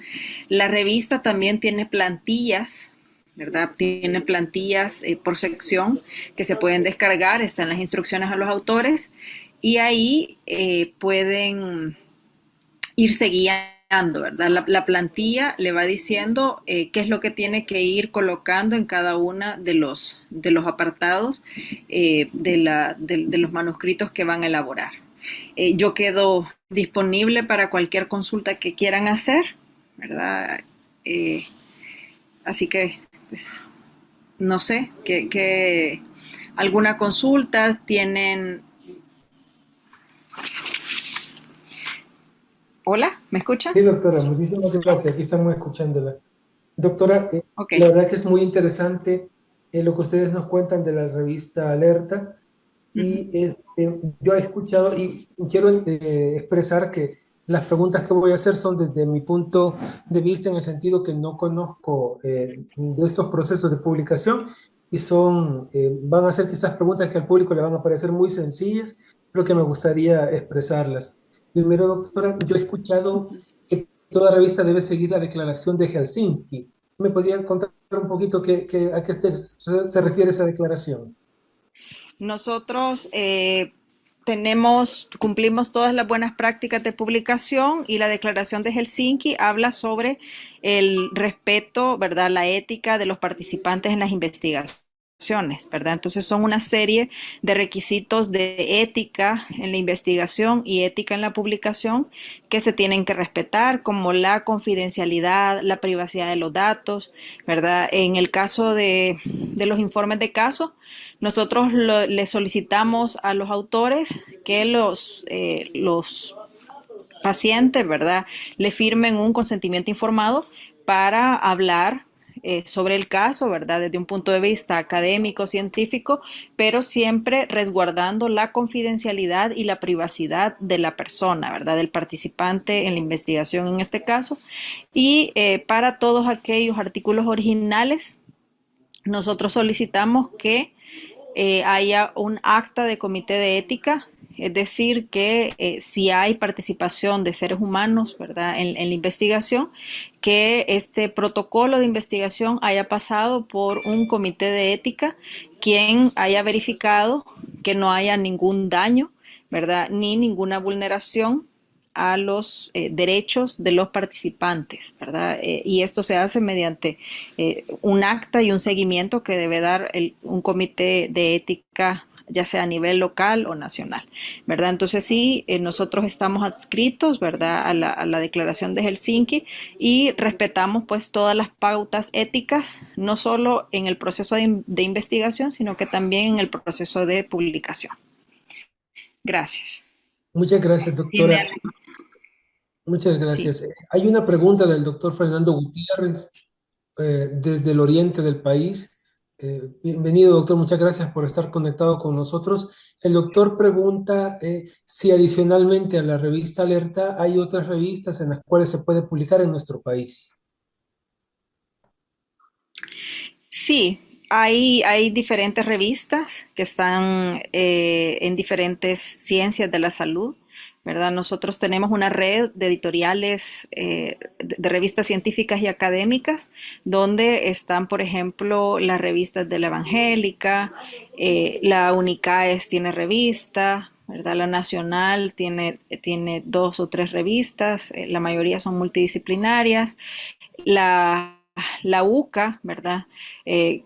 La revista también tiene plantillas, ¿verdad? Tiene plantillas por sección que se pueden descargar, están las instrucciones a los autores y ahí pueden irse guiando, ¿verdad? La plantilla le va diciendo qué es lo que tiene que ir colocando en cada una de los apartados de los manuscritos que van a elaborar. Yo quedo disponible para cualquier consulta que quieran hacer, ¿verdad? Eh, Así que, pues, no sé, alguna consulta tienen. Hola, ¿me escuchan? Sí, doctora, muchísimas gracias. Aquí estamos escuchándola. Doctora, Ok. la verdad que es muy interesante lo que ustedes nos cuentan de la revista Alerta. Uh-huh. Y yo he escuchado y quiero expresar que las preguntas que voy a hacer son desde mi punto de vista en el sentido que no conozco de estos procesos de publicación y van a ser quizás preguntas que al público le van a parecer muy sencillas, pero que me gustaría expresarlas. Primero, doctora, yo he escuchado que toda revista debe seguir la declaración de Helsinki. ¿Me podría contar un poquito a qué se refiere esa declaración? Nosotros cumplimos todas las buenas prácticas de publicación y la Declaración de Helsinki habla sobre el respeto, ¿verdad?, la ética de los participantes en las investigaciones, ¿verdad? Entonces son una serie de requisitos de ética en la investigación y ética en la publicación que se tienen que respetar, como la confidencialidad, la privacidad de los datos, ¿verdad? En el caso de los informes de caso, nosotros le solicitamos a los autores que los pacientes, ¿verdad?, le firmen un consentimiento informado para hablar sobre el caso, ¿verdad? Desde un punto de vista académico, científico, pero siempre resguardando la confidencialidad y la privacidad de la persona, ¿verdad? Del participante en la investigación en este caso. Y para todos aquellos artículos originales, nosotros solicitamos que haya un acta de comité de ética, es decir, que si hay participación de seres humanos, ¿verdad? En la investigación, que este protocolo de investigación haya pasado por un comité de ética, quien haya verificado que no haya ningún daño, ¿verdad? Ni ninguna vulneración a los derechos de los participantes, ¿verdad? Y esto se hace mediante un acta y un seguimiento que debe dar un comité de ética, ya sea a nivel local o nacional, ¿verdad? Entonces sí, nosotros estamos adscritos, ¿verdad? A la Declaración de Helsinki y respetamos pues todas las pautas éticas, no solo en el proceso de investigación, sino que también en el proceso de publicación. Gracias. Muchas gracias, ¿Tiene doctora. algo? Muchas Sí. gracias. Hay una pregunta del doctor Fernando Gutiérrez desde el oriente del país. Bienvenido, doctor. Muchas gracias por estar conectado con nosotros. El doctor pregunta si adicionalmente a la revista Alerta hay otras revistas en las cuales se puede publicar en nuestro país. Sí, hay diferentes revistas que están en diferentes ciencias de la salud, ¿verdad? Nosotros tenemos una red de editoriales de revistas científicas y académicas, donde están, por ejemplo, las revistas de la Evangélica, la Unicaes tiene revista, ¿verdad? La Nacional tiene dos o tres revistas, la mayoría son multidisciplinarias. La, la UCA, ¿verdad?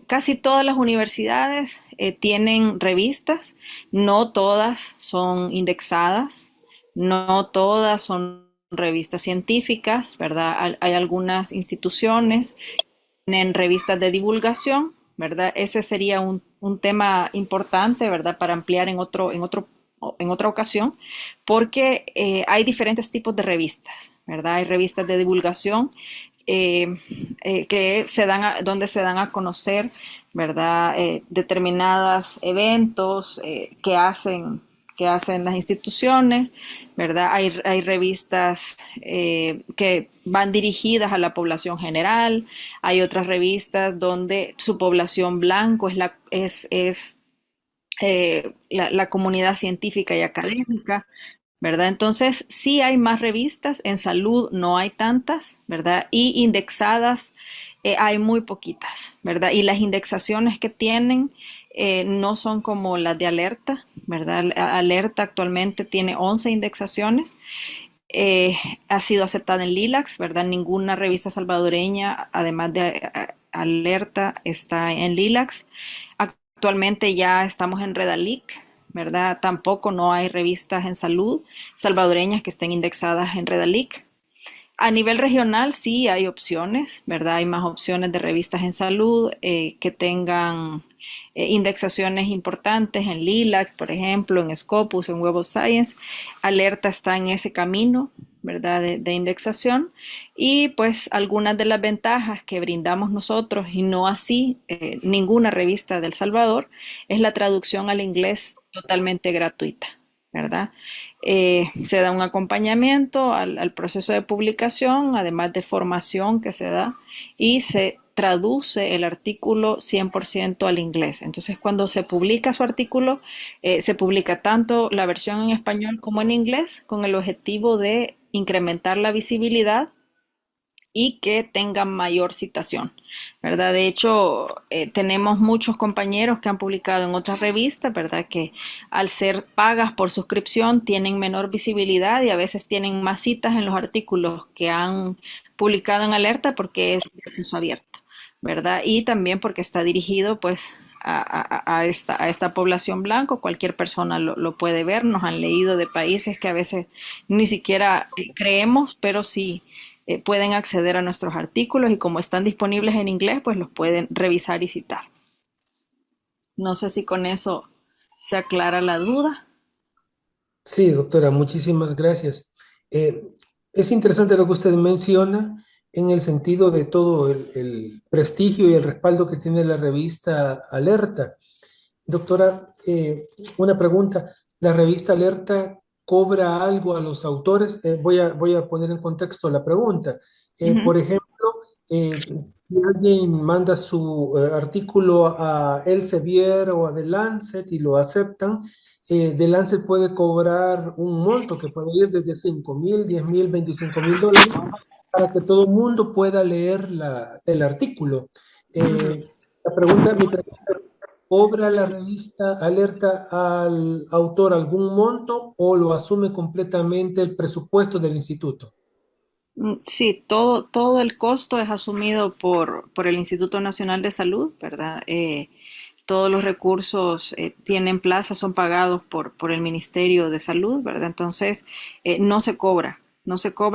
Casi todas las universidades tienen revistas, no todas son indexadas, no todas son revistas científicas, ¿verdad? Hay algunas instituciones que tienen revistas de divulgación, ¿verdad? Ese sería un tema importante, ¿verdad? Para ampliar en otra ocasión, porque hay diferentes tipos de revistas, ¿verdad? Hay revistas de divulgación que donde se dan a conocer, ¿verdad? Determinados eventos que hacen las instituciones, ¿verdad? Hay revistas que van dirigidas a la población general, hay otras revistas donde su población blanco es la comunidad científica y académica, ¿verdad? Entonces, sí hay más revistas, en salud no hay tantas, ¿verdad? Y indexadas hay muy poquitas, ¿verdad? Y las indexaciones que tienen no son como las de Alerta, ¿verdad? Alerta actualmente tiene 11 indexaciones, eh, ha sido aceptada en Lilacs, ¿verdad? Ninguna revista salvadoreña, además de Alerta, está en Lilacs. Actualmente ya estamos en Redalic, ¿verdad? Tampoco no hay revistas en salud salvadoreñas que estén indexadas en Redalic. A nivel regional sí hay opciones, ¿verdad? Hay más opciones de revistas en salud que tengan indexaciones importantes en Lilacs, por ejemplo, en Scopus, en Web of Science. Alerta está en ese camino, ¿verdad? De indexación. Y pues algunas de las ventajas que brindamos nosotros, y no así ninguna revista del Salvador, es la traducción al inglés totalmente gratuita, ¿verdad? Se da un acompañamiento al proceso de publicación, además de formación que se da, y se traduce el artículo 100% al inglés. Entonces, cuando se publica su artículo, se publica tanto la versión en español como en inglés, con el objetivo de incrementar la visibilidad y que tengan mayor citación, ¿verdad? De hecho, tenemos muchos compañeros que han publicado en otras revistas, ¿verdad? Que al ser pagas por suscripción tienen menor visibilidad y a veces tienen más citas en los artículos que han publicado en Alerta porque es de acceso abierto, ¿verdad? Y también porque está dirigido pues a esta población blanco, cualquier persona lo puede ver, nos han leído de países que a veces ni siquiera creemos, pero sí pueden acceder a nuestros artículos y como están disponibles en inglés, pues los pueden revisar y citar. No sé si con eso se aclara la duda. Sí, doctora, muchísimas gracias. Eh, es interesante lo que usted menciona. en el sentido de todo el prestigio y el respaldo que tiene la revista Alerta. Doctora, una pregunta. ¿La revista Alerta cobra algo a los autores? Voy a poner en contexto la pregunta. Ujú. Por ejemplo, si alguien manda su artículo a Elsevier o a The Lancet y lo aceptan, The Lancet puede cobrar un monto que puede ir desde 5.000, 10.000, 25.000 dólares para que todo el mundo pueda leer el artículo. Ujú. Mi pregunta es, ¿cobra la revista Alerta al autor algún monto o lo asume completamente el presupuesto del instituto? Sí, todo el costo es asumido por el Instituto Nacional de Salud, ¿verdad? Todos los recursos tienen plaza, son pagados por el Ministerio de Salud, ¿verdad? Entonces, no se cobra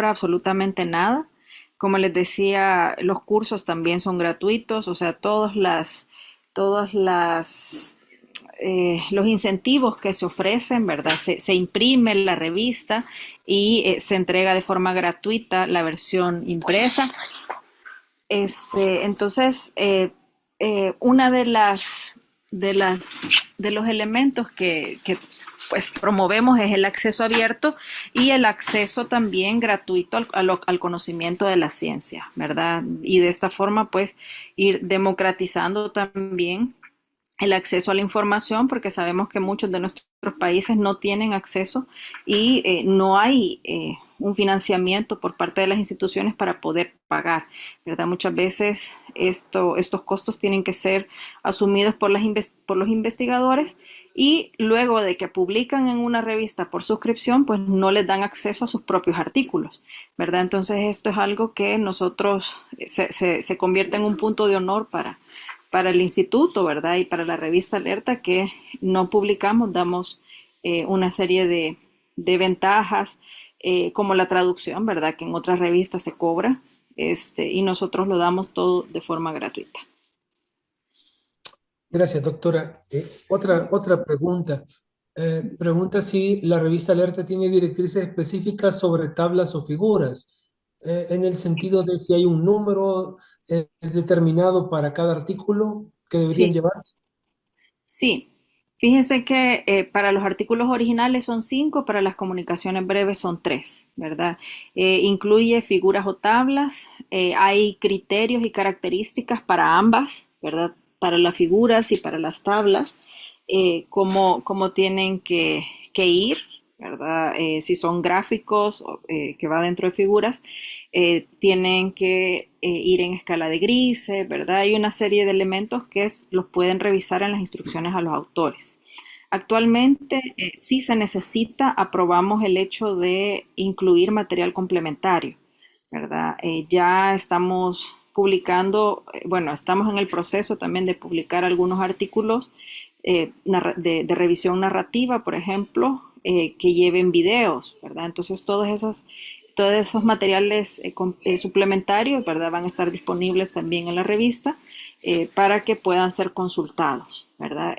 absolutamente nada. Como les decía, los cursos también son gratuitos, o sea, todas las los incentivos que se ofrecen, ¿verdad? Se imprime la revista y se entrega de forma gratuita la versión impresa. Entonces, una de los elementos que pues promovemos es el acceso abierto y el acceso también gratuito al conocimiento de la ciencia, ¿verdad? Y de esta forma, pues, ir democratizando también el acceso a la información, porque sabemos que muchos de nuestros países no tienen acceso y no hay un financiamiento por parte de las instituciones para poder pagar, ¿verdad? Muchas veces estos costos tienen que ser asumidos por los investigadores y luego de que publican en una revista por suscripción, pues no les dan acceso a sus propios artículos, ¿verdad? Entonces esto es algo que nosotros se convierte en un punto de honor para el instituto, ¿verdad? Y para la revista Alerta que no publicamos, damos una serie de ventajas, como la traducción, ¿verdad? Que en otras revistas se cobra, y nosotros lo damos todo de forma gratuita. Gracias, doctora. Otra pregunta. Pregunta si la revista Alerta tiene directrices específicas sobre tablas o figuras, en el sentido de si hay un número determinado para cada artículo que deberían Sí, llevar. sí. Fíjense que para los artículos originales son 5, para las comunicaciones breves son 3, ¿verdad? Incluye figuras o tablas, hay criterios y características para ambas, ¿verdad? Para las figuras y para las tablas, cómo tienen que ir, ¿verdad? Si son gráficos que va dentro de figuras, tienen que ir en escala de grises, ¿verdad? Hay una serie de elementos que los pueden revisar en las instrucciones a los autores. Actualmente, si se necesita, aprobamos el hecho de incluir material complementario, ¿verdad? Ya estamos publicando, bueno, estamos en el proceso también de publicar algunos artículos de revisión narrativa, por ejemplo, que lleven videos, ¿verdad? Entonces, todos esos materiales suplementarios, ¿verdad? Van a estar disponibles también en la revista para que puedan ser consultados, ¿verdad?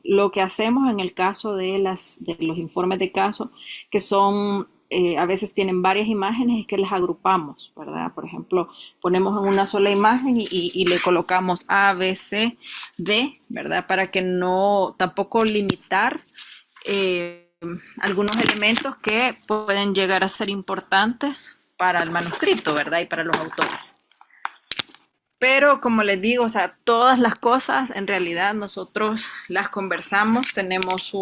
Lo que hacemos en el caso de los informes de caso, que son a veces tienen varias imágenes, es que las agrupamos, ¿verdad? Por ejemplo, ponemos en una sola imagen y le colocamos A, B, C, D, ¿verdad? Para que no, tampoco limitar eh, algunos elementos que pueden llegar a ser importantes para el manuscrito, ¿verdad? Y para los autores. Pero como les digo, o sea, todas las cosas en realidad nosotros las conversamos, tenemos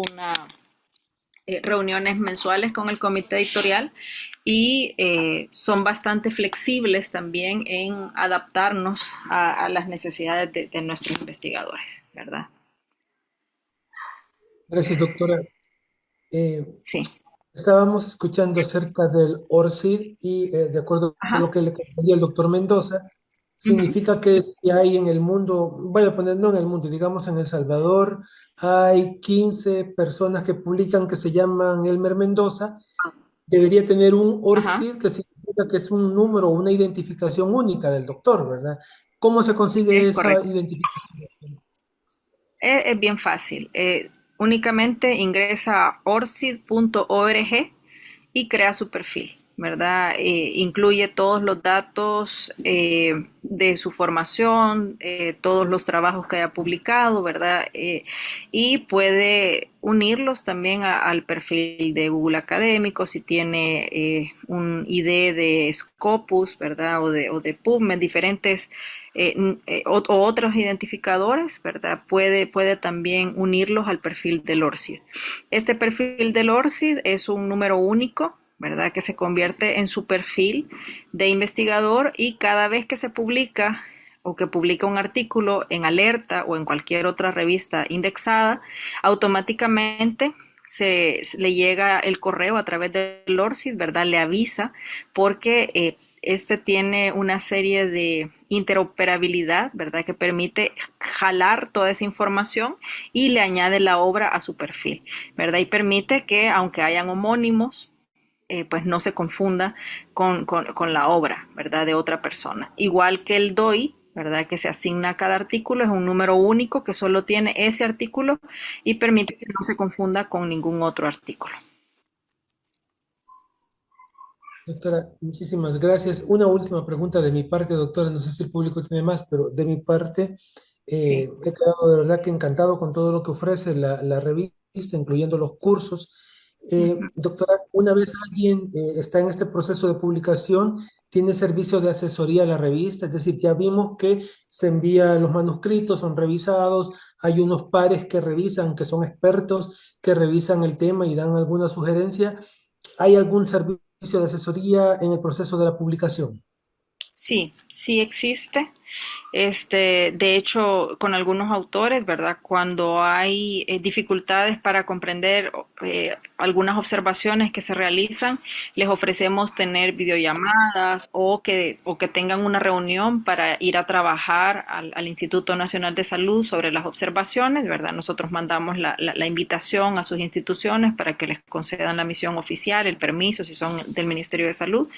reuniones mensuales con el comité editorial y son bastante flexibles también en adaptarnos a las necesidades de nuestros investigadores, ¿verdad? Gracias, doctora. Eh, Sí. Estábamos escuchando acerca del ORCID y de acuerdo a lo Ajá. que le comprendía el doctor Mendoza, Ujú. significa que si hay en el mundo, voy a poner no en el mundo, digamos en El Salvador, hay 15 personas que publican que se llaman Elmer Mendoza, debería tener un Ajá. ORCID que significa que es un número, una identificación única del doctor, ¿verdad? ¿Cómo se consigue Es esa correcto. identificación? Es bien fácil. Únicamente ingresa a orcid.org y crea su perfil. ¿verdad? Incluye todos los datos de su formación, todos los trabajos que haya publicado, ¿verdad? Y puede unirlos también al perfil de Google Académico, si tiene un ID de Scopus, ¿verdad? O de PubMed, diferentes o otros identificadores, ¿verdad? Puede también unirlos al perfil del ORCID. Este perfil del ORCID es un número único, ¿verdad? Que se convierte en su perfil de investigador, y cada vez que se publica o que publica un artículo en Alerta o en cualquier otra revista indexada, automáticamente le llega el correo a través del ORCID, ¿verdad? Le avisa porque este tiene una serie de interoperabilidad, ¿verdad? Que permite jalar toda esa información y le añade la obra a su perfil, ¿verdad? Y permite que, aunque hayan homónimos, pues no se confunda con la obra, ¿verdad? De otra persona. Igual que el DOI, ¿verdad? Que se asigna a cada artículo, es un número único que solo tiene ese artículo y permite que no se confunda con ningún otro artículo. Doctora, muchísimas gracias. Una última pregunta de mi parte, doctora. No sé si el público tiene más, pero de mi parte, Sí. he quedado de verdad que encantado con todo lo que ofrece la revista, incluyendo los cursos. Doctora, una vez alguien está en este proceso de publicación, tiene servicio de asesoría a la revista, es decir, ya vimos que se envían los manuscritos, son revisados, hay unos pares que revisan, que son expertos, que revisan el tema y dan alguna sugerencia. ¿Hay algún servicio de asesoría en el proceso de la publicación? Sí, sí existe. De hecho, con algunos autores, ¿verdad? Cuando hay dificultades para comprender algunas observaciones que se realizan, les ofrecemos tener videollamadas o que tengan una reunión para ir a trabajar al Instituto Nacional de Salud sobre las observaciones, ¿verdad? Nosotros mandamos la invitación a sus instituciones para que les concedan la misión oficial, el permiso, si son del Ministerio de Salud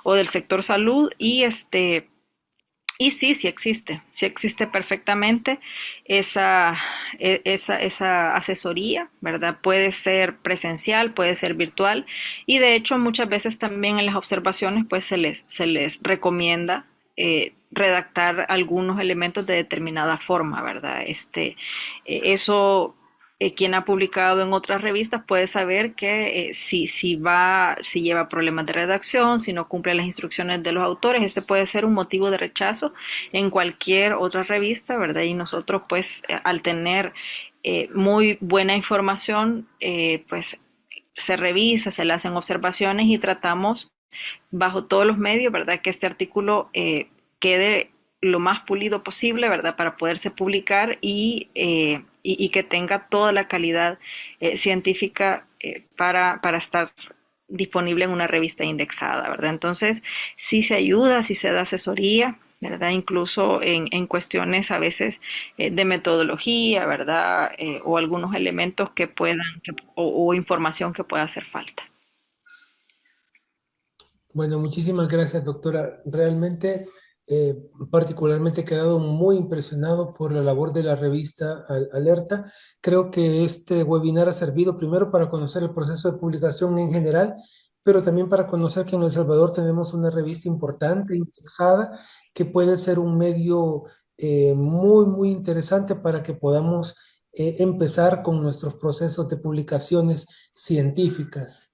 o del sector salud, y sí, sí existe perfectamente esa, esa asesoría, ¿verdad? Puede ser presencial, puede ser virtual, y de hecho muchas veces también en las observaciones pues se les recomienda redactar algunos elementos de determinada forma, ¿verdad? Eso quien ha publicado en otras revistas puede saber que si lleva problemas de redacción, si no cumple las instrucciones de los autores, este puede ser un motivo de rechazo en cualquier otra revista, ¿verdad? Y nosotros, pues, al tener muy buena información, pues se revisa, se le hacen observaciones y tratamos bajo todos los medios, ¿verdad? Que este artículo quede lo más pulido posible, ¿verdad? Para poderse publicar y que tenga toda la calidad científica para estar disponible en una revista indexada, ¿verdad? Entonces, sí se ayuda, sí se da asesoría, ¿verdad? Incluso en cuestiones a veces de metodología, ¿verdad? O algunos elementos que o información que pueda hacer falta. Bueno, muchísimas gracias, doctora. Realmente, particularmente he quedado muy impresionado por la labor de la revista Alerta. Creo que este webinar ha servido primero para conocer el proceso de publicación en general, pero también para conocer que en El Salvador tenemos una revista importante, indexada, que puede ser un medio muy, muy interesante para que podamos empezar con nuestros procesos de publicaciones científicas.